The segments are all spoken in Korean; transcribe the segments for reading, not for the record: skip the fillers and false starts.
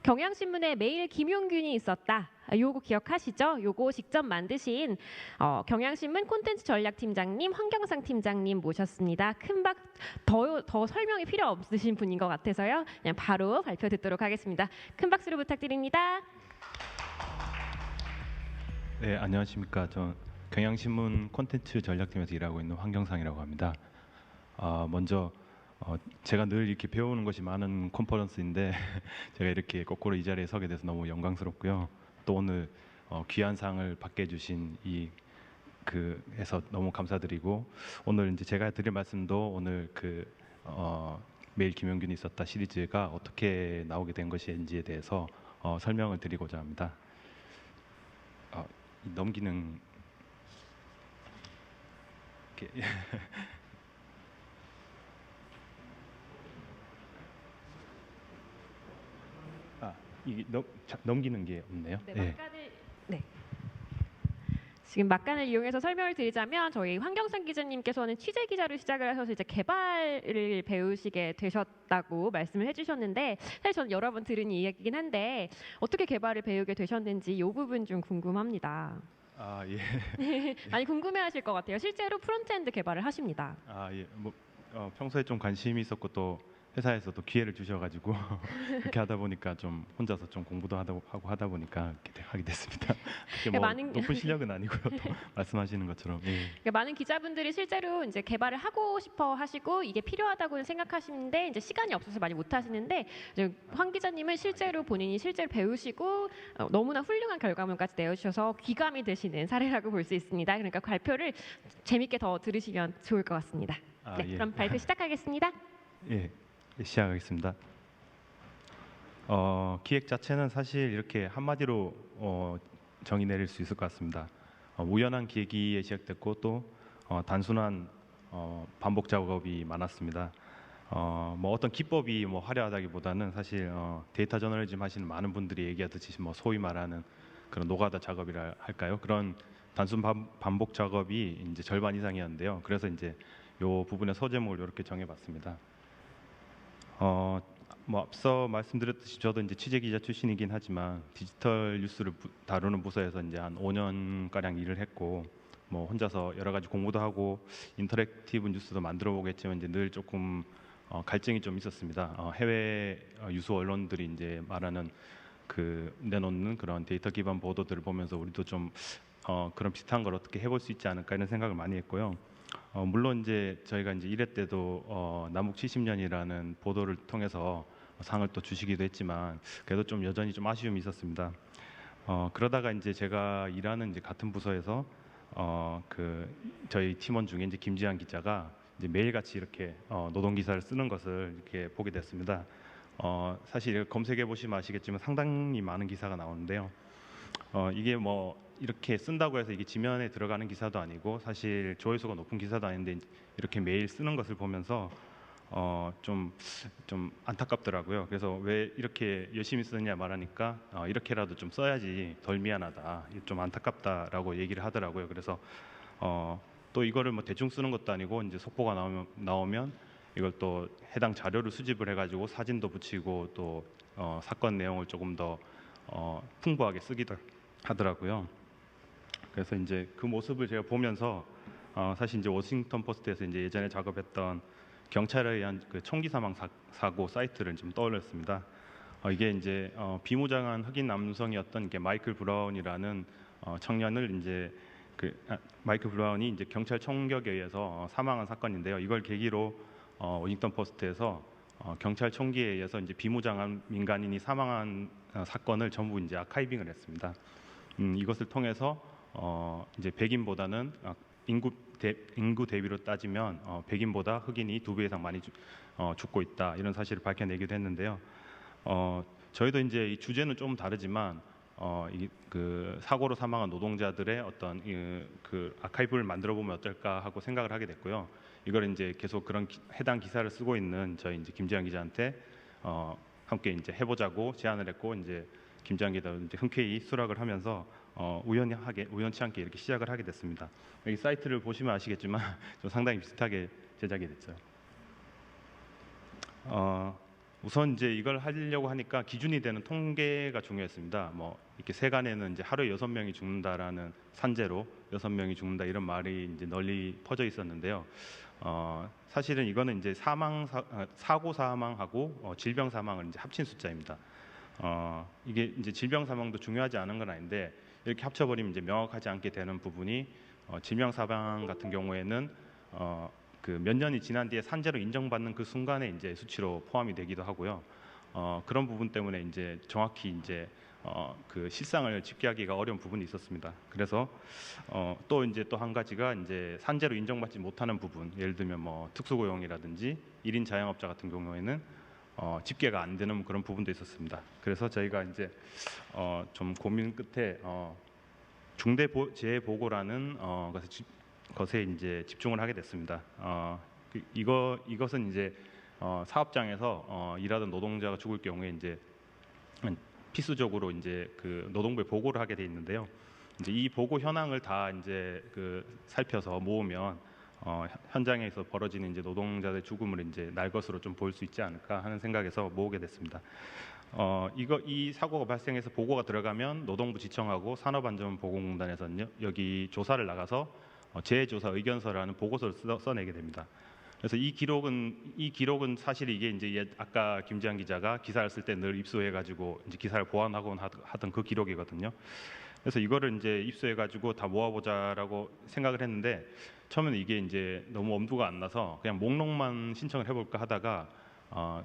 경향신문에 매일 김용균이 있었다. 요거 기억하시죠? 요거 직접 만드신 경향신문 콘텐츠 전략팀장님, 황경상 팀장님 모셨습니다. 더 설명이 필요 없으신 분인 것 같아서요. 그냥 바로 발표 듣도록 하겠습니다. 큰 박수로 부탁드립니다. 네, 안녕하십니까. 저 경향신문 콘텐츠 전략팀에서 일하고 있는 황경상이라고 합니다. 먼저 제가 늘 이렇게 배우는 것이 많은 컨퍼런스인데 제가 이렇게 거꾸로 이 자리에 서게 돼서 너무 영광스럽고요. 또 오늘 귀한 상을 받게 해주신 해서 너무 감사드리고, 오늘 이제 제가 드릴 말씀도 오늘 매일 김용균이 있었다 시리즈가 어떻게 나오게 된 것인지에 대해서 설명을 드리고자 합니다. 넘기는 이렇게 이게 넘기는 게 없네요. 네. 지금 막간을 이용해서 설명을 드리자면, 저희 황경상 기자님께서는 취재 기자로 시작을 하셔서 이제 개발을 배우시게 되셨다고 말씀을 해주셨는데, 사실 저는 여러 번 들은 이야기긴 한데 어떻게 개발을 배우게 되셨는지 이 부분 좀 궁금합니다. 예. 많이 궁금해하실 것 같아요. 실제로 프론트엔드 개발을 하십니다. 예. 평소에 좀 관심이 있었고 또 회사에서도 기회를 주셔가지고 그렇게 하다 보니까 좀 혼자서 좀 공부도 하고 하다 보니까 이렇게 하게 됐습니다. 높은 실력은 아니고요. 또 말씀하시는 것처럼. 예. 많은 기자분들이 실제로 이제 개발을 하고 싶어 하시고 이게 필요하다고 생각하시는데 이제 시간이 없어서 많이 못 하시는데, 이제 황 기자님은 실제로 본인이 실제로 배우시고 너무나 훌륭한 결과물까지 내어주셔서 귀감이 되시는 사례라고 볼 수 있습니다. 그러니까 발표를 재밌게 더 들으시면 좋을 것 같습니다. 네, 예. 그럼 발표 시작하겠습니다. 예. 시작하겠습니다. 기획 자체는 사실 이렇게 한마디로 정의 내릴 수 있을 것 같습니다. 우연한 계기에 시작됐고 또 단순한 반복 작업이 많았습니다. 어떤 기법이 화려하다기보다는 사실 데이터 저널리즘 하시는 많은 분들이 얘기하듯이 소위 말하는 그런 노가다 작업이라 할까요? 그런 단순 반복 작업이 이제 절반 이상이었는데요. 그래서 이제 이 부분의 소제목을 이렇게 정해봤습니다. 앞서 말씀드렸듯이 저도 이제 취재 기자 출신이긴 하지만 디지털 뉴스를 다루는 부서에서 이제 한 5년 가량 일을 했고, 혼자서 여러 가지 공부도 하고 인터랙티브 뉴스도 만들어 보겠지만 이제 늘 조금 갈증이 좀 있었습니다. 해외 유수 언론들이 이제 말하는 내놓는 그런 데이터 기반 보도들을 보면서 우리도 좀 그런 비슷한 걸 어떻게 해볼 수 있지 않을까 이런 생각을 많이 했고요. 물론 이제 저희가 이제 1회 때도 남북 70년이라는 보도를 통해서 상을 또 주시기도 했지만 그래도 좀 여전히 좀 아쉬움이 있었습니다. 그러다가 이제 제가 일하는 이제 같은 부서에서 저희 팀원 중에 이제 김지한 기자가 이제 매일같이 이렇게 노동 기사를 쓰는 것을 이렇게 보게 됐습니다. 사실 검색해 보시면 아시겠지만 상당히 많은 기사가 나오는데요. 이게 이렇게 쓴다고 해서 이게 지면에 들어가는 기사도 아니고 사실 조회수가 높은 기사도 아닌데 이렇게 매일 쓰는 것을 보면서 좀 안타깝더라고요. 그래서 왜 이렇게 열심히 쓰느냐 말하니까 이렇게라도 좀 써야지 덜 미안하다, 좀 안타깝다라고 얘기를 하더라고요. 그래서 또 이거를 대충 쓰는 것도 아니고 이제 속보가 나오면 이걸 또 해당 자료를 수집을 해가지고 사진도 붙이고 또 사건 내용을 조금 더 풍부하게 쓰기도 하더라고요. 그래서 이제 그 모습을 제가 보면서 사실 이제 워싱턴 포스트에서 이제 예전에 작업했던 경찰에 의한 총기 사망 사고 사이트를 좀 떠올렸습니다. 이게 이제 비무장한 흑인 남성이었던 게 마이클 브라운이라는 청년을 이제 마이클 브라운이 이제 경찰 총격에 의해서 사망한 사건인데요. 이걸 계기로 워싱턴 포스트에서 경찰 총기에 의해서 이제 비무장한 민간인이 사망한 사건을 전부 이제 아카이빙을 했습니다. 이것을 통해서 이제 백인보다는 인구 대비로 따지면 백인보다 흑인이 2배 이상 많이 죽고 있다, 이런 사실을 밝혀내기도 했는데요. 저희도 이제 이 주제는 좀 다르지만 사고로 사망한 노동자들의 어떤 아카이브를 만들어 보면 어떨까 하고 생각을 하게 됐고요. 이걸 이제 계속 그런 해당 기사를 쓰고 있는 저희 이제 김지한 기자한테 함께 이제 해보자고 제안을 했고, 이제 김지한 기자 이제 흔쾌히 수락을 하면서 우연치 않게 이렇게 시작을 하게 됐습니다. 여기 사이트를 보시면 아시겠지만 좀 상당히 비슷하게 제작이 됐죠. 우선 이제 이걸 하려고 하니까 기준이 되는 통계가 중요했습니다. 뭐 이렇게 세간에는 이제 하루에 6명이 죽는다라는 산재로 6명이 죽는다 이런 말이 이제 널리 퍼져 있었는데요. 사실은 이거는 이제 사고 사망하고 질병 사망을 이제 합친 숫자입니다. 이게 이제 질병 사망도 중요하지 않은 건 아닌데 이렇게 합쳐버리면 이제 명확하지 않게 되는 부분이 질병 사망 같은 경우에는 그 몇 년이 지난 뒤에 산재로 인정받는 그 순간에 이제 수치로 포함이 되기도 하고요. 그런 부분 때문에 이제 정확히 이제 그 실상을 집계하기가 어려운 부분이 있었습니다. 그래서 또 이제 또 한 가지가 이제 산재로 인정받지 못하는 부분, 예를 들면 뭐 특수고용이라든지 1인 자영업자 같은 경우에는 집계가 안 되는 그런 부분도 있었습니다. 그래서 저희가 이제 좀 고민 끝에 중대재해보고라는 것에 이제 집중을 하게 됐습니다. 이것은 이제 사업장에서 일하던 노동자가 죽을 경우에 이제 필수적으로 이제 그 노동부에 보고를 하게 돼 있는데요. 이제 이 보고 현황을 다 이제 그 살펴서 모으면 현장에서 벌어지는 이제 노동자들의 죽음을 이제 날 것으로 좀 볼 수 있지 않을까 하는 생각에서 모으게 됐습니다. 이 사고가 발생해서 보고가 들어가면 노동부 지청하고 산업안전보건공단에서는요 여기 조사를 나가서 재조사 의견서라는 보고서를 써내게 됩니다. 그래서 이 기록은 사실 이게 이제 아까 김지한 기자가 기사를 쓸 때 늘 입수해가지고 이제 기사를 보완하곤 하던 그 기록이거든요. 그래서 이거를 이제 입수해가지고 다 모아보자라고 생각을 했는데 처음에는 이게 이제 너무 엄두가 안 나서 그냥 목록만 신청을 해볼까 하다가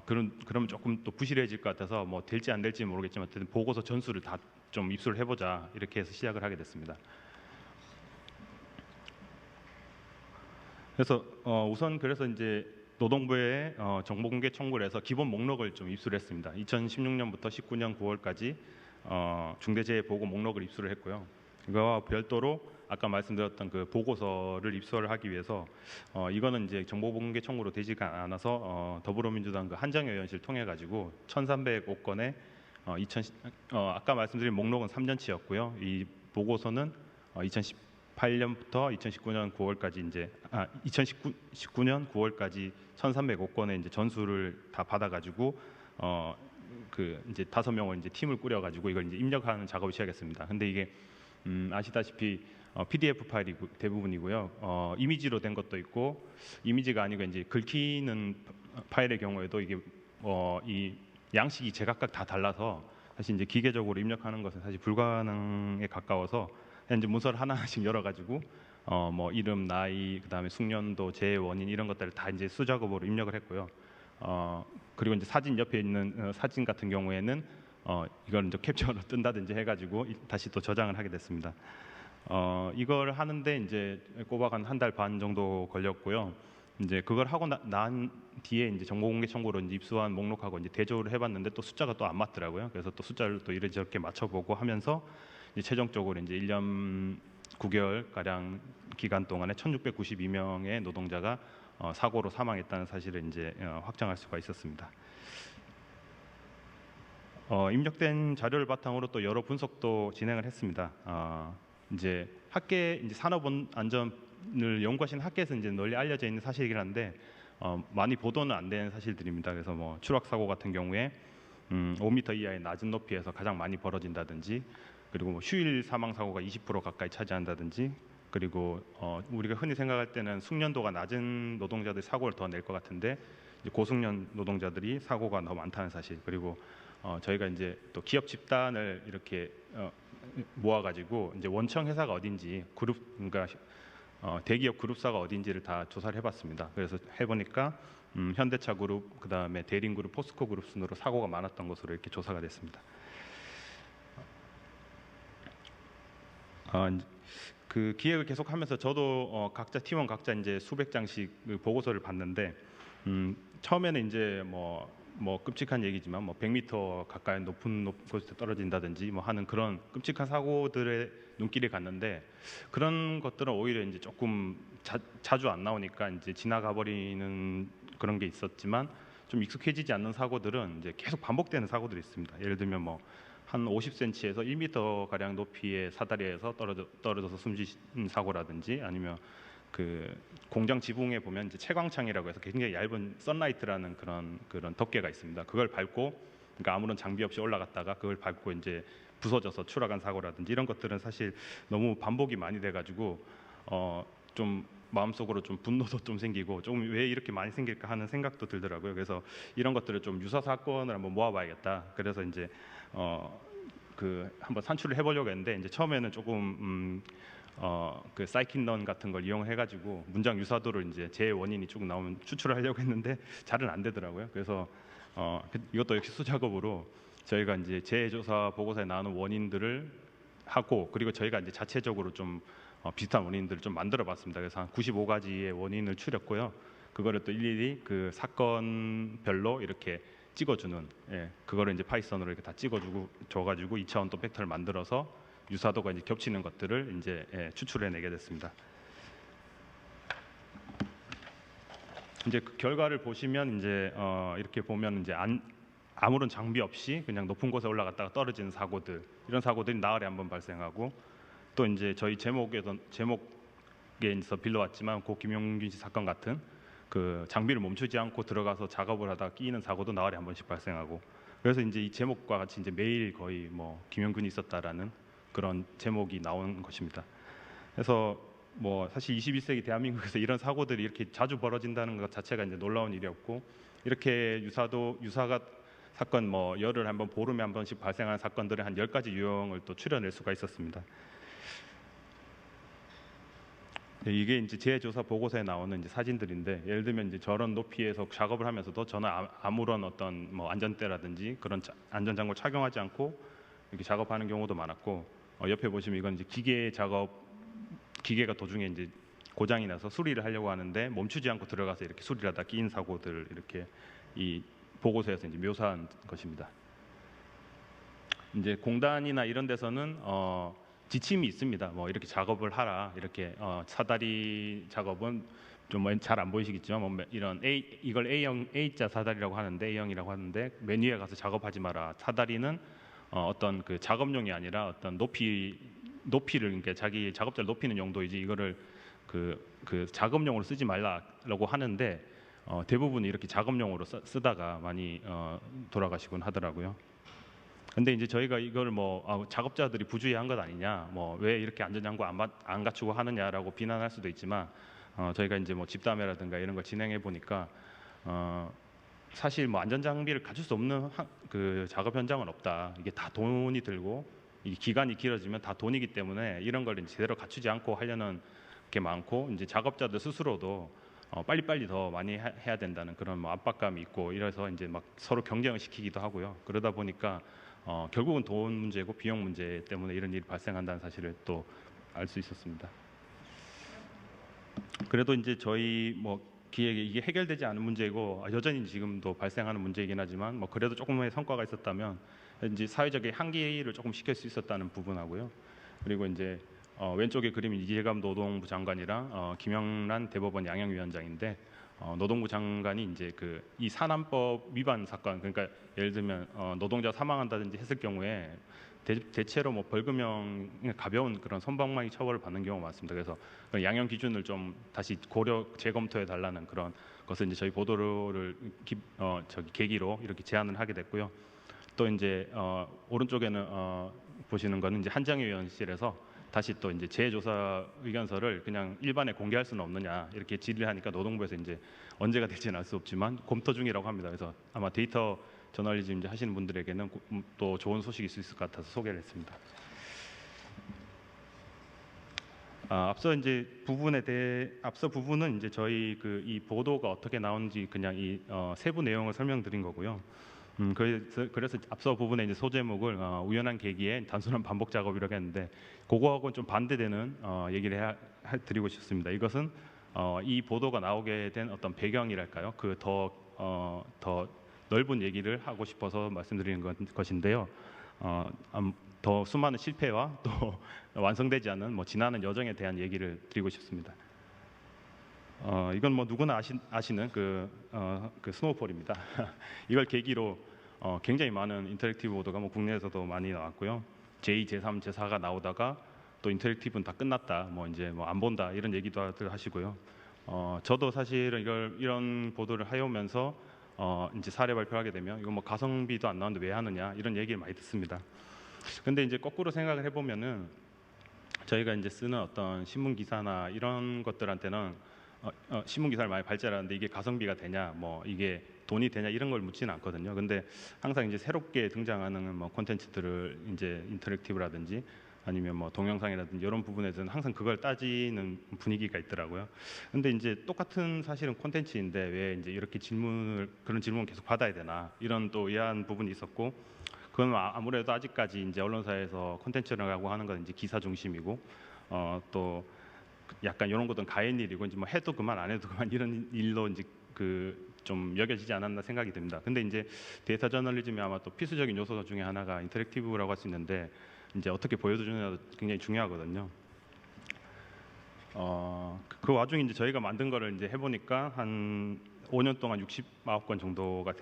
그러면 조금 또 부실해질 것 같아서 뭐 될지 안 될지 모르겠지만 어쨌든 보고서 전수를 다 좀 입수를 해보자 이렇게 해서 시작을 하게 됐습니다. 그래서 우선 그래서 이제 노동부에 정보공개 청구를 해서 기본 목록을 좀 입수를 했습니다. 2016년부터 19년 9월까지 중대재해보고 목록을 입수를 했고요. 이거와 별도로 아까 말씀드렸던 그 보고서를 입수를 하기 위해서 이거는 이제 정보공개 청구로 되지가 않아서 더불어민주당 그 한정희 의원실 통해 가지고 1,305건에 아까 말씀드린 목록은 3년치였고요. 이 보고서는 2018년부터 2019년 9월까지 이제 2019년 9월까지 1,305건의 이제 전수를 다 받아가지고 그 이제 5명을 이제 팀을 꾸려가지고 이걸 이제 입력하는 작업을 시작했습니다. 근데 이게 아시다시피 PDF 파일이 대부분이고요. 이미지로 된 것도 있고 이미지가 아니고 이제 긁히는 파일의 경우에도 이게 이 양식이 제각각 다 달라서 사실 이제 기계적으로 입력하는 것은 사실 불가능에 가까워서 이제 문서를 하나씩 열어가지고 뭐 이름, 나이, 그다음에 숙련도, 재해 원인 이런 것들을 다 이제 수작업으로 입력을 했고요. 그리고 이제 사진 옆에 있는 사진 같은 경우에는 이걸 이제 캡처로 뜬다든지 해가지고 다시 또 저장을 하게 됐습니다. 이걸 하는데 이제 꼬박 한 달 반 정도 걸렸고요. 이제 그걸 하고 난 뒤에 이제 정보공개 청구로 이제 입수한 목록하고 이제 대조를 해봤는데 또 숫자가 또 안 맞더라고요. 그래서 또 숫자를 또 이렇게 맞춰보고 하면서 이제 최종적으로 이제 1년 9개월 가량 기간 동안에 1,692명의 노동자가 사고로 사망했다는 사실을 이제 확정할 수가 있었습니다. 입력된 자료를 바탕으로 또 여러 분석도 진행을 했습니다. 이제 산업안전을 연구하시는 학계에서 이제 널리 알려져 있는 사실이긴 한데 많이 보도는 안 된 사실들입니다. 그래서 뭐 추락 사고 같은 경우에 5m 이하의 낮은 높이에서 가장 많이 벌어진다든지, 그리고 뭐 휴일 사망 사고가 20% 가까이 차지한다든지, 그리고 우리가 흔히 생각할 때는 숙련도가 낮은 노동자들이 사고를 더 낼 것 같은데 이제 고숙련 노동자들이 사고가 더 많다는 사실, 그리고 저희가 이제 또 기업 집단을 이렇게 모아가지고 이제 원청 회사가 어딘지 그러니까 대기업 그룹사가 어딘지를 다 조사를 해봤습니다. 그래서 해보니까 현대차 그룹, 그다음에 대림 그룹, 포스코 그룹 순으로 사고가 많았던 것으로 이렇게 조사가 됐습니다. 그 기획을 계속하면서 저도 각자 팀원 각자 이제 수백 장씩 보고서를 봤는데 처음에는 이제 뭐 끔찍한 얘기지만 뭐 100m 가까이 높은 곳에 떨어진다든지 뭐 하는 그런 끔찍한 사고들의 눈길이 갔는데 그런 것들은 오히려 이제 조금 자주 안 나오니까 이제 지나가 버리는 그런 게 있었지만 좀 익숙해지지 않는 사고들은 이제 계속 반복되는 사고들이 있습니다. 예를 들면 뭐 한 50cm에서 1m 가량 높이의 사다리에서 떨어져서 숨진 사고라든지, 아니면 그 공장 지붕에 보면 이제 채광창이라고 해서 굉장히 얇은 선라이트라는 그런 덮개가 있습니다. 그걸 밟고, 그러니까 아무런 장비 없이 올라갔다가 그걸 밟고 이제 부서져서 추락한 사고라든지 이런 것들은 사실 너무 반복이 많이 돼가지고 좀 마음속으로 좀 분노도 좀 생기고 조금 왜 이렇게 많이 생길까 하는 생각도 들더라고요. 그래서 이런 것들을 좀 유사 사건을 한번 모아봐야겠다. 그래서 이제 그 한번 산출을 해보려고 했는데 이제 처음에는 조금 그 사이킨런 같은 걸 이용해가지고 문장 유사도를 이제 재 원인이 쭉 나오면 추출을 하려고 했는데 잘은 안 되더라고요. 그래서 이것도 역시 수작업으로 저희가 이제 재조사 보고서에 나오는 원인들을 하고, 그리고 저희가 이제 자체적으로 좀 비슷한 원인들을 좀 만들어봤습니다. 그래서 한 95가지의 원인을 추렸고요. 그거를 또 일일이 그 사건별로 이렇게 찍어주는, 그거를 이제 파이썬으로 이렇게 다 찍어주고 줘가지고 2차원 또 벡터를 만들어서 유사도가 이제 겹치는 것들을 이제 추출해내게 됐습니다. 이제 그 결과를 보시면 이제 이렇게 보면 이제 아무런 장비 없이 그냥 높은 곳에 올라갔다가 떨어지는 사고들, 이런 사고들이 나흘에 한 번 발생하고, 또 이제 저희 제목에서 빌려왔지만 고 김용균 씨 사건 같은 그 장비를 멈추지 않고 들어가서 작업을 하다가 끼이는 사고도 나흘에 한 번씩 발생하고, 그래서 이제 이 제목과 같이 이제 매일 거의 뭐 김용균이 있었다라는 그런 제목이 나온 것입니다. 그래서 뭐 사실 21세기 대한민국에서 이런 사고들이 이렇게 자주 벌어진다는 것 자체가 이제 놀라운 일이었고, 이렇게 유사가 사건 뭐 열흘 한번 보름에 한 번씩 발생하는 사건들의 한 10가지 유형을 또 추려낼 수가 있었습니다. 이게 이제 재조사 보고서에 나오는 이제 사진들인데, 예를 들면 이제 저런 높이에서 작업을 하면서도 저는 아무런 어떤 뭐 안전대라든지 그런 안전장구를 착용하지 않고 이렇게 작업하는 경우도 많았고, 옆에 보시면 이건 이제 기계가 도중에 이제 고장이 나서 수리를 하려고 하는데 멈추지 않고 들어가서 이렇게 수리를 하다 끼인 사고들, 이렇게 이 보고서에서 이제 묘사한 것입니다. 이제 공단이나 이런 데서는 지침이 있습니다. 뭐 이렇게 작업을 하라, 이렇게 사다리 작업은 좀 잘 안 보이시겠지만 뭐 이런 이걸 A자 사다리라고 하는데, A형이라고 하는데, 맨 위에 가서 작업하지 마라. 사다리는 어떤 그 작업용이 아니라 어떤 높이를, 그러니까 자기 작업자를 높이는 용도이지 이거를 그 작업용으로 쓰지 말라라고 하는데, 대부분 이렇게 작업용으로 쓰다가 많이 돌아가시곤 하더라고요. 근데 이제 저희가 이걸 뭐 작업자들이 부주의한 것 아니냐, 뭐 왜 이렇게 안전장구 안 갖추고 하느냐라고 비난할 수도 있지만, 저희가 이제 뭐 집담회라든가 이런 걸 진행해 보니까 사실 뭐 안전장비를 갖출 수 없는 그 작업 현장은 없다. 이게 다 돈이 들고 이 기간이 길어지면 다 돈이기 때문에 이런 걸 이제 제대로 갖추지 않고 하려는 게 많고, 이제 작업자들 스스로도 빨리빨리 더 많이 해야 된다는 그런 뭐 압박감이 있고, 이래서 이제 막 서로 경쟁을 시키기도 하고요. 그러다 보니까 결국은 돈 문제고 비용 문제 때문에 이런 일이 발생한다는 사실을 또 알 수 있었습니다. 그래도 이제 저희 뭐 기획에 이게 해결되지 않은 문제이고 여전히 지금도 발생하는 문제이긴 하지만, 뭐 그래도 조금의 성과가 있었다면 이제 사회적인 한기를 조금 시킬 수 있었다는 부분하고요. 그리고 이제 왼쪽에 그림이 이재갑 노동부 장관이랑 김영란 대법원 양형위원장인데, 노동부 장관이 이제 이 산안법 위반 사건, 그러니까 예를 들면 노동자 사망한다든지 했을 경우에 대체로 뭐 벌금형 가벼운 그런 선방망이 처벌을 받는 경우가 많습니다. 그래서 양형 기준을 좀 다시 재검토해 달라는 그런 것을 이제 저희 보도를 계기로 이렇게 제안을 하게 됐고요. 또 이제 오른쪽에는 보시는 거는 이제 한정희 의원실에서 다시 또 이제 재조사 의견서를 그냥 일반에 공개할 수는 없느냐 이렇게 질의를 하니까, 노동부에서 이제 언제가 될지는 알 수 없지만 검토 중이라고 합니다. 그래서 아마 데이터 저널리즘 이제 하시는 분들에게는 또 좋은 소식일 수 있을 것 같아서 소개를 했습니다. 앞서 부분은 이제 저희 이 보도가 어떻게 나오는지 그냥 이 세부 내용을 설명드린 거고요. 그래서 앞서 부분에 이제 소제목을 우연한 계기에 단순한 반복 작업이라고 했는데, 그거하고는 좀 반대되는 얘기를 드리고 싶습니다. 이것은 이 보도가 나오게 된 어떤 배경이랄까요? 더 넓은 얘기를 하고 싶어서 말씀드리는 것인데요. 더 수많은 실패와 또 완성되지 않은 뭐 지나는 여정에 대한 얘기를 드리고 싶습니다. 이건 뭐 누구나 아시는 그 스노우폴입니다. 이걸 계기로 굉장히 많은 인터랙티브 보도가 뭐 국내에서도 많이 나왔고요. 제2, 제3, 제4가 나오다가 또 인터랙티브는 다 끝났다, 뭐 이제 뭐 안 본다 이런 얘기도 하시고요. 저도 사실은 이런 보도를 해오면서 이제 사례 발표하게 되면 이거 뭐 가성비도 안 나오는데 왜 하느냐 이런 얘기를 많이 듣습니다. 근데 이제 거꾸로 생각을 해보면은 저희가 이제 쓰는 어떤 신문 기사나 이런 것들한테는 신문 기사를 많이 발제하는데 이게 가성비가 되냐, 뭐 이게 돈이 되냐 이런 걸 묻지는 않거든요. 근데 항상 이제 새롭게 등장하는 뭐 콘텐츠들을 이제 인터랙티브라든지 아니면 뭐 동영상이라든지 이런 부분에서는 항상 그걸 따지는 분위기가 있더라고요. 근데 이제 똑같은 사실은 콘텐츠인데 왜 이제 이렇게 그런 질문을 계속 받아야 되나 이런 또 의아한 부분이 있었고, 그건 아무래도 아직까지 이제 언론사에서 콘텐츠라고 하는 건 이제 기사 중심이고 또 약간 이런 것도 가해인 일이고 이제 뭐 해도 그만 안 해도 그만 이런 일로 이제 그 좀 여겨지지 않았나 생각이 듭니다. 근데 이제 데이터 저널리즘이 아마 또 필수적인 요소 중에 하나가 인터랙티브라고 할 수 있는데 이제 어떻게 보여주느냐도 굉장히 중요하거든요. 그 와중에 이제 저희가 만든 거를 이제 해보니까 한 5년 동안 69건 정도가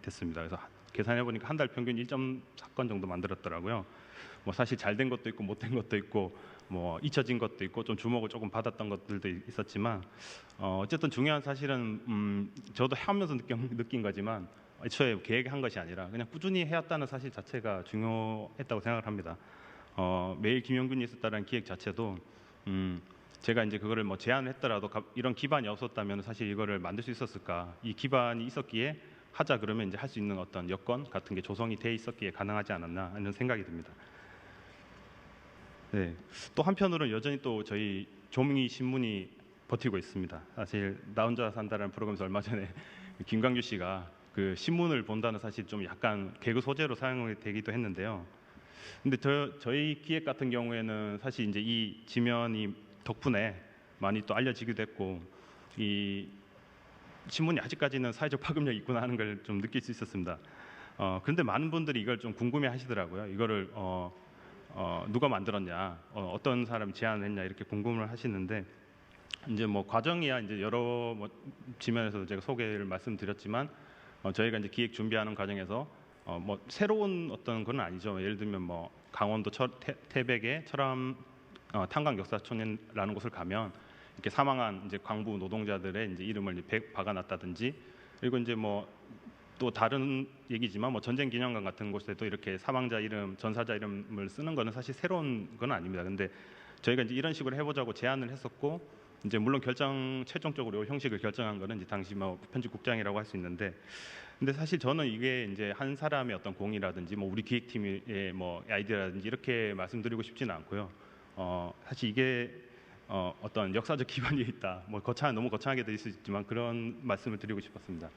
됐습니다. 그래서 계산해 보니까 한 달 평균 1.4건 정도 만들었더라고요. 뭐 사실 잘 된 것도 있고 못 된 것도 있고 뭐 잊혀진 것도 있고 좀 주목을 조금 받았던 것들도 있었지만 어쨌든 중요한 사실은 저도 하면서 느낀 거지만 애초에 계획한 것이 아니라 그냥 꾸준히 해왔다는 사실 자체가 중요했다고 생각을 합니다. 매일 김영균이 있었다는 기획 자체도 제가 이제 그거를 뭐 제안을 했더라도 이런 기반이 없었다면 사실 이거를 만들 수 있었을까? 이 기반이 있었기에 하자 그러면 이제 할 수 있는 어떤 여건 같은 게 조성이 돼 있었기에 가능하지 않았나 하는 생각이 듭니다. 네. 또 한편으로는 여전히 또 저희 조명희 신문이 버티고 있습니다. 사실 나 혼자 산다라는 프로그램에서 얼마 전에 김광규 씨가 그 신문을 본다는 사실 좀 약간 개그 소재로 사용이 되기도 했는데요. 근데 저희 기획 같은 경우에는 사실 이제 이 지면이 덕분에 많이 또 알려지기도 했고 이 신문이 아직까지는 사회적 파급력이 있구나 하는 걸 좀 느낄 수 있었습니다. 그런데 많은 분들이 이걸 좀 궁금해 하시더라고요. 이거를 누가 만들었냐, 어떤 사람이 제안을 했냐 이렇게 궁금을 하시는데 이제 뭐 과정이야 이제 여러 뭐 지면에서 제가 소개를 말씀드렸지만 저희가 이제 기획 준비하는 과정에서 뭐 새로운 어떤 건 아니죠. 예를 들면 뭐 강원도 태백의 철암 탄광 역사촌이라는 곳을 가면 이렇게 사망한 이제 광부 노동자들의 이제 이름을 이제 박아놨다든지 그리고 이제 뭐 또 다른 얘기지만 뭐 전쟁 기념관 같은 곳에도 이렇게 사망자 이름, 전사자 이름을 쓰는 거는 사실 새로운 건 아닙니다. 근데 저희가 이제 이런 식으로 해보자고 제안을 했었고 이제 물론 최종적으로 형식을 결정한 거는 이제 당시 뭐 편집국장이라고 할 수 있는데 근데 사실 저는 이게 이제 한 사람의 어떤 공이라든지 뭐 우리 기획팀의 뭐 아이디어라든지 이렇게 말씀드리고 싶지는 않고요. 사실 이게 어떤 역사적 기반이 있다. 뭐 너무 거창하게 될 수 있지만 그런 말씀을 드리고 싶었습니다.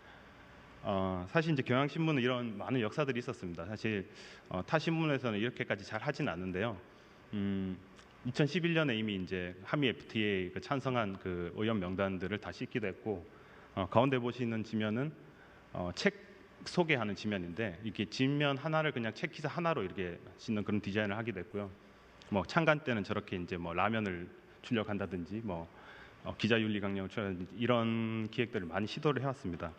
사실 이제 경향신문은 이런 많은 역사들이 있었습니다. 사실 타 신문에서는 이렇게까지 잘 하진 않는데요. 2011년에 이미 이제 한미 FTA 그 찬성한 그 의원 명단들을 다 씻기도 했고 가운데 보시는 지면은 책 소개하는 지면인데 이게 지면 하나를 그냥 책 기사 하나로 이렇게 싣는 그런 디자인을 하기도 했고요. 뭐 창간 때는 저렇게 이제 뭐 라면을 출력한다든지 뭐 기자윤리 강령을 출력한다든지 이런 기획들을 많이 시도를 해왔습니다.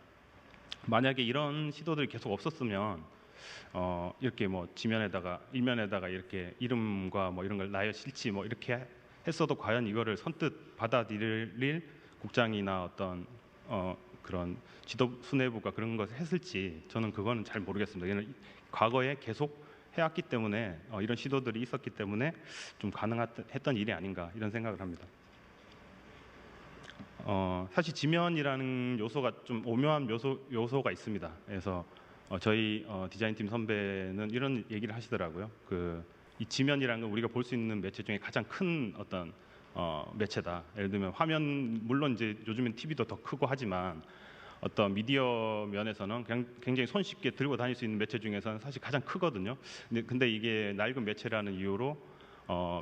만약에 이런 시도들이 계속 없었으면 이렇게 뭐 지면에다가 일면에다가 이렇게 이름과 뭐 이런 걸 나열 실치 뭐 이렇게 했어도 과연 이거를 선뜻 받아들일 국장이나 어떤 그런 지도 수뇌부가 그런 것을 했을지 저는 그거는 잘 모르겠습니다. 이는 과거에 계속 해왔기 때문에 이런 시도들이 있었기 때문에 좀 가능했던 일이 아닌가 이런 생각을 합니다. 사실 지면이라는 요소가 좀 오묘한 요소가 있습니다. 그래서 저희 디자인팀 선배는 이런 얘기를 하시더라고요. 이 지면이라는 건 우리가 볼 수 있는 매체 중에 가장 큰 어떤 매체다. 예를 들면 화면 물론 이제 요즘엔 TV도 더 크고 하지만 어떤 미디어 면에서는 그냥 굉장히 손쉽게 들고 다닐 수 있는 매체 중에서는 사실 가장 크거든요. 근데 이게 낡은 매체라는 이유로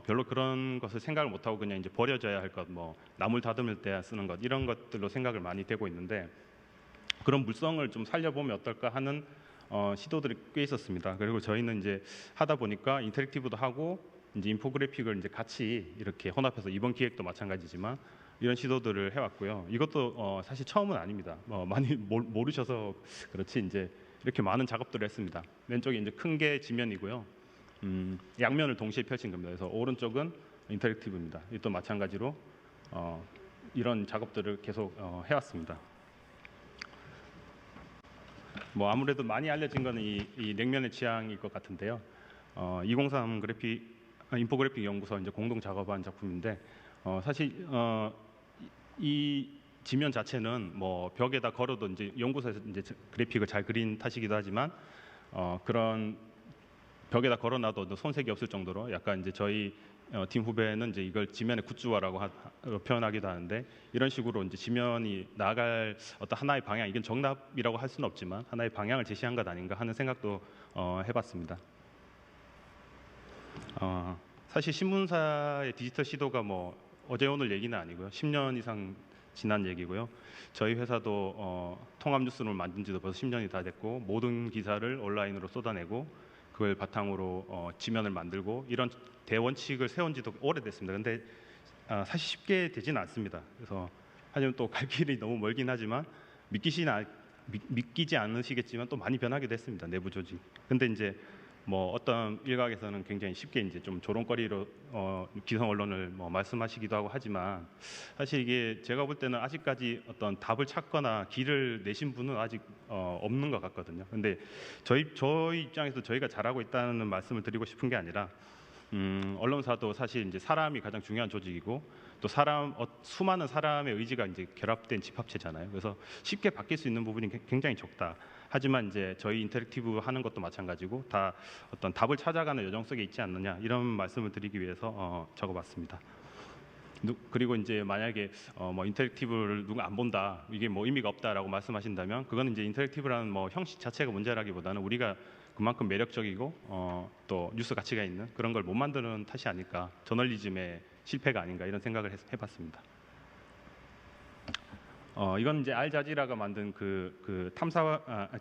별로 그런 것을 생각을 못하고 그냥 이제 버려져야 할 것, 뭐 나물 다듬을 때 쓰는 것 이런 것들로 생각을 많이 되고 있는데 그런 물성을 좀 살려보면 어떨까 하는 시도들이 꽤 있었습니다. 그리고 저희는 이제 하다 보니까 인터랙티브도 하고 이제 인포그래픽을 이제 같이 이렇게 혼합해서 이번 기획도 마찬가지지만 이런 시도들을 해왔고요. 이것도 사실 처음은 아닙니다. 많이 모르셔서 그렇지 이제 이렇게 많은 작업들을 했습니다. 왼쪽에 이제 큰 게 지면이고요. 양면을 동시에 펼친 겁니다. 그래서 오른쪽은 인터랙티브입니다. 또 마찬가지로 이런 작업들을 계속 해왔습니다. 뭐 아무래도 많이 알려진 거는 이 냉면의 취향일 것 같은데요. 203 인포그래픽 연구소 이제 공동 작업한 작품인데 사실 이 지면 자체는 뭐 벽에다 걸어도 이제 연구소에서 이제 그래픽을 잘 그린 탓이기도 하지만 그런 벽에다 걸어놔도 손색이 없을 정도로 약간 이제 저희 팀 후배는 이제 이걸 지면의 굿즈화라고 표현하기도 하는데 이런 식으로 이제 지면이 나아갈 어떤 하나의 방향, 이건 정답이라고 할 수는 없지만 하나의 방향을 제시한 것 아닌가 하는 생각도 해봤습니다. 사실 신문사의 디지털 시도가 뭐 어제 오늘 얘기는 아니고요. 10년 이상 지난 얘기고요. 저희 회사도 통합뉴스룸을 만든 지도 벌써 10년이 다 됐고 모든 기사를 온라인으로 쏟아내고 그걸 바탕으로 지면을 만들고 이런 대원칙을 세운 지도 오래됐습니다. 근데 사실 쉽게 되지는 않습니다. 그래서 하지만 또 갈 길이 너무 멀긴 하지만 믿기지 않으시겠지만 또 많이 변하기도 했습니다. 내부 조직. 근데 이제 뭐 어떤 일각에서는 굉장히 쉽게 이제 좀 조롱거리로 기성 언론을 뭐 말씀하시기도 하고 하지만 사실 이게 제가 볼 때는 아직까지 어떤 답을 찾거나 길을 내신 분은 아직 없는 것 같거든요. 근데 저희 입장에서 저희가 잘하고 있다는 말씀을 드리고 싶은 게 아니라 언론사도 사실 이제 사람이 가장 중요한 조직이고 또 수많은 사람의 의지가 이제 결합된 집합체잖아요. 그래서 쉽게 바뀔 수 있는 부분이 굉장히 적다. 하지만 이제 저희 인터랙티브 하는 것도 마찬가지고 다 어떤 답을 찾아가는 여정 속에 있지 않느냐 이런 말씀을 드리기 위해서 적어봤습니다. 그리고 이제 만약에 뭐 인터랙티브를 누가 안 본다 이게 뭐 의미가 없다라고 말씀하신다면 그거는 이제 인터랙티브라는 뭐 형식 자체가 문제라기보다는 우리가 그만큼 매력적이고 또 뉴스 가치가 있는 그런 걸 못 만드는 탓이 아닐까, 저널리즘의 실패가 아닌가 이런 생각을 해봤습니다. 이건 이제 알자지라가 만든 그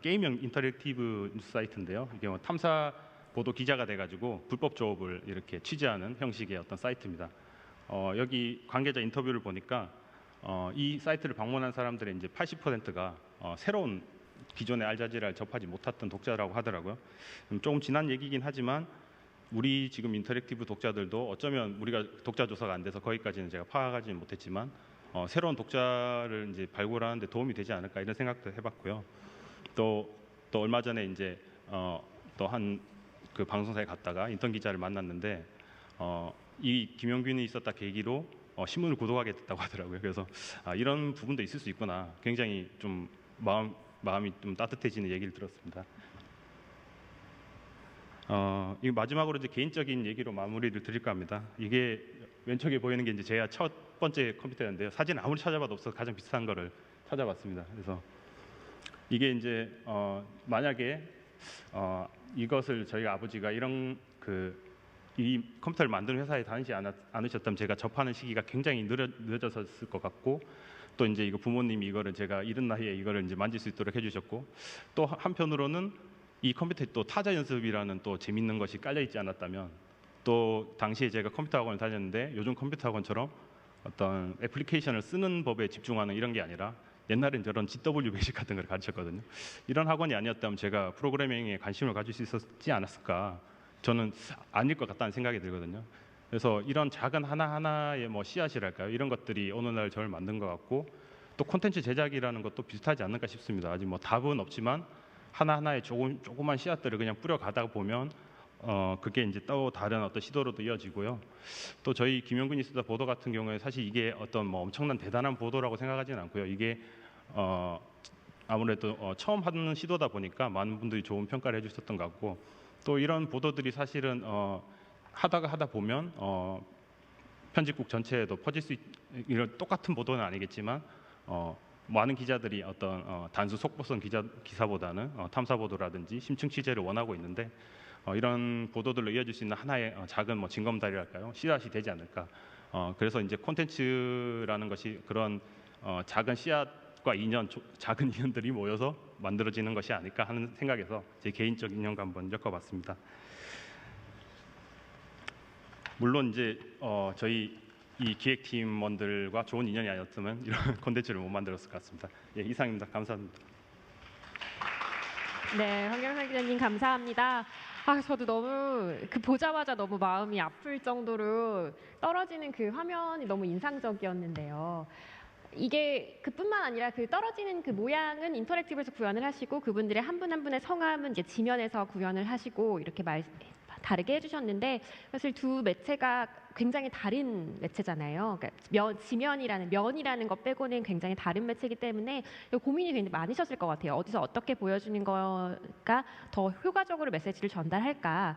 게임형 인터랙티브 뉴스 사이트인데요. 이게 뭐 탐사 보도 기자가 돼가지고 불법 조업을 이렇게 취재하는 형식의 어떤 사이트입니다. 여기 관계자 인터뷰를 보니까 이 사이트를 방문한 사람들의 이제 80%가 새로운 기존의 알자지라를 접하지 못했던 독자라고 하더라고요. 조금 지난 얘기긴 하지만 우리 지금 인터랙티브 독자들도 어쩌면 우리가 독자 조사가 안 돼서 거기까지는 제가 파악하지는 못했지만 새로운 독자를 이제 발굴하는데 도움이 되지 않을까 이런 생각도 해봤고요. 또 얼마 전에 이제 또 한 그 방송사에 갔다가 인턴 기자를 만났는데 이 김용균이 있었다 계기로 신문을 구독하게 됐다고 하더라고요. 그래서 이런 부분도 있을 수 있구나. 굉장히 좀 마음이 좀 따뜻해지는 얘기를 들었습니다. 이 마지막으로 이제 개인적인 얘기로 마무리를 드릴까 합니다. 이게 왼쪽에 보이는 게 이제 제가 첫 번째 컴퓨터였는데요. 사진 아무리 찾아봐도 없어서 가장 비슷한 거를 찾아봤습니다. 그래서 이게 이제 만약에 이것을 저희 아버지가 이 컴퓨터를 만드는 회사에 다니지 않으셨다면 제가 접하는 시기가 굉장히 늦어졌을 것 같고 또 이제 이거 부모님이 이거를 제가 이른 나이에 이거를 이제 만질 수 있도록 해주셨고 또 한편으로는 이 컴퓨터에 또 타자 연습이라는 또 재밌는 것이 깔려 있지 않았다면 또 당시에 제가 컴퓨터 학원을 다녔는데 요즘 컴퓨터 학원처럼 어떤 애플리케이션을 쓰는 법에 집중하는 이런 게 아니라 옛날엔 저런 GW 베이직 같은 걸 가르쳤거든요. 이런 학원이 아니었다면 제가 프로그래밍에 관심을 가질 수 있었지 않았을까, 저는 아닐 것 같다는 생각이 들거든요. 그래서 이런 작은 하나하나의 뭐 씨앗이랄까요, 이런 것들이 오늘날 저를 만든 것 같고 또 콘텐츠 제작이라는 것도 비슷하지 않을까 싶습니다. 아직 뭐 답은 없지만 하나하나의 조그만 씨앗들을 그냥 뿌려가다 보면 그게 이제 또 다른 어떤 시도로도 이어지고요. 또 저희 김용균 이스타 보도 같은 경우에 사실 이게 어떤 뭐 엄청난 대단한 보도라고 생각하지는 않고요. 이게 아무래도 처음 하는 시도다 보니까 많은 분들이 좋은 평가를 해주셨던 것 같고 또 이런 보도들이 사실은 하다 보면 편집국 전체에도 퍼질 수 이런 똑같은 보도는 아니겠지만 많은 기자들이 어떤 단순 속보성 기사보다는 탐사 보도라든지 심층 취재를 원하고 있는데 이런 보도들로 이어질 수 있는 하나의 작은 뭐 징검다리랄까요, 씨앗이 되지 않을까. 그래서 이제 콘텐츠라는 것이 그런 작은 씨앗과 작은 인연들이 모여서 만들어지는 것이 아닐까 하는 생각에서 제 개인적 인연과 한번 엮어봤습니다. 물론 이제 저희 이 기획팀원들과 좋은 인연이 아니었으면 이런 콘텐츠를 못 만들었을 것 같습니다. 예, 이상입니다. 감사합니다. 네, 황경상 기자님 감사합니다. 아, 저도 너무 그 보자마자 너무 마음이 아플 정도로 떨어지는 그 화면이 너무 인상적이었는데요. 이게 그뿐만 아니라 그 떨어지는 그 모양은 인터랙티브에서 구현을 하시고 그분들의 한 분 한 분의 성함은 이제 지면에서 구현을 하시고 이렇게 다르게 해주셨는데 사실 두 매체가 굉장히 다른 매체잖아요. 그러니까 면이라는 것 빼고는 굉장히 다른 매체이기 때문에 고민이 굉장히 많으셨을 것 같아요. 어디서 어떻게 보여주는 거가 더 효과적으로 메시지를 전달할까?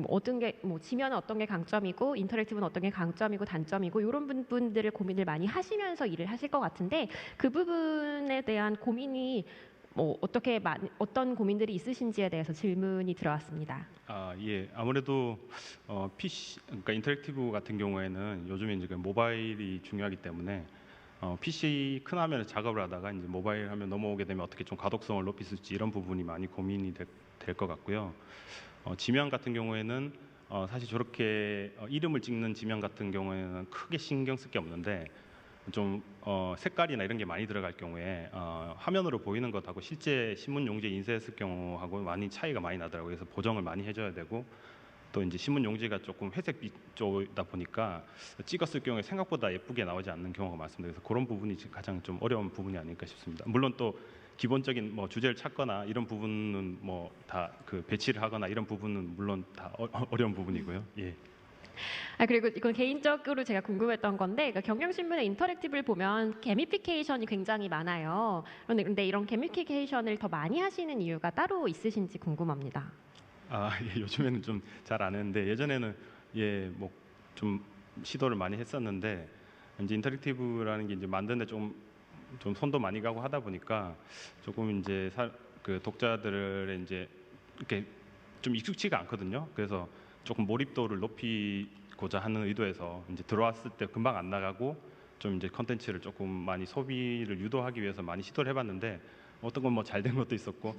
어떤 게 뭐 지면은 어떤 게 강점이고 인터랙티브는 어떤 게 강점이고 단점이고 이런 부분들을 고민을 많이 하시면서 일을 하실 것 같은데 그 부분에 대한 고민이 뭐 어떤 고민들이 있으신지에 대해서 질문이 들어왔습니다. 아, 예. 아무래도 PC, 그러니까 인터랙티브 같은 경우에는 요즘에 이제 그 모바일이 중요하기 때문에 PC 큰 화면에 작업을 하다가 이제 모바일 화면 넘어오게 되면 어떻게 좀 가독성을 높일 수 있을지 이런 부분이 많이 고민이 될 것 같고요. 지면 같은 경우에는 사실 저렇게 이름을 찍는 지면 같은 경우에는 크게 신경 쓸 게 없는데 좀 색깔이나 이런 게 많이 들어갈 경우에 화면으로 보이는 것하고 실제 신문 용지에 인쇄했을 경우하고 많이 차이가 많이 나더라고요. 그래서 보정을 많이 해줘야 되고 또 이제 신문 용지가 조금 회색빛 쪽이다 보니까 찍었을 경우에 생각보다 예쁘게 나오지 않는 경우가 많습니다. 그래서 그런 부분이 지금 가장 좀 어려운 부분이 아닐까 싶습니다. 물론 또 기본적인 뭐 주제를 찾거나 이런 부분은 뭐 다 그 배치를 하거나 이런 부분은 물론 다 어려운 부분이고요. 예. 아, 그리고 이건 개인적으로 제가 궁금했던 건데 그러니까 경향신문의 인터랙티브를 보면 게미피케이션이 굉장히 많아요. 근데 이런 게미피케이션을 더 많이 하시는 이유가 따로 있으신지 궁금합니다. 아, 예, 요즘에는 좀 잘 안 했는데 예전에는 예, 뭐 좀 시도를 많이 했었는데 이제 인터랙티브라는 게 이제 만드는데 좀 손도 많이 가고 하다 보니까 조금 이제 그 독자들을 이제 이렇게 좀 익숙치가 않거든요. 그래서 조금 몰입도를 높이고자 하는 의도에서 이제 들어왔을 때 금방 안 나가고 좀 이제 컨텐츠를 조금 많이 소비를 유도하기 위해서 많이 시도를 해봤는데 어떤 건 뭐 잘 된 것도 있었고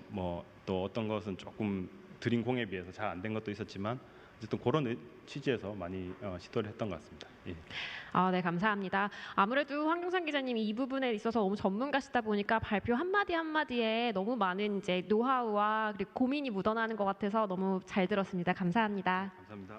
뭐 또 어떤 것은 조금 들인 공에 비해서 잘 안 된 것도 있었지만 어쨌든 그런 취지에서 많이 시도를 했던 것 같습니다. 예. 아, 네, 감사합니다. 아무래도 황경상 기자님이 이 부분에 있어서 너무 전문가시다 보니까 발표 한마디 한마디에 너무 많은 이제 노하우와 그리고 고민이 묻어나는 것 같아서 너무 잘 들었습니다. 감사합니다. 감사합니다.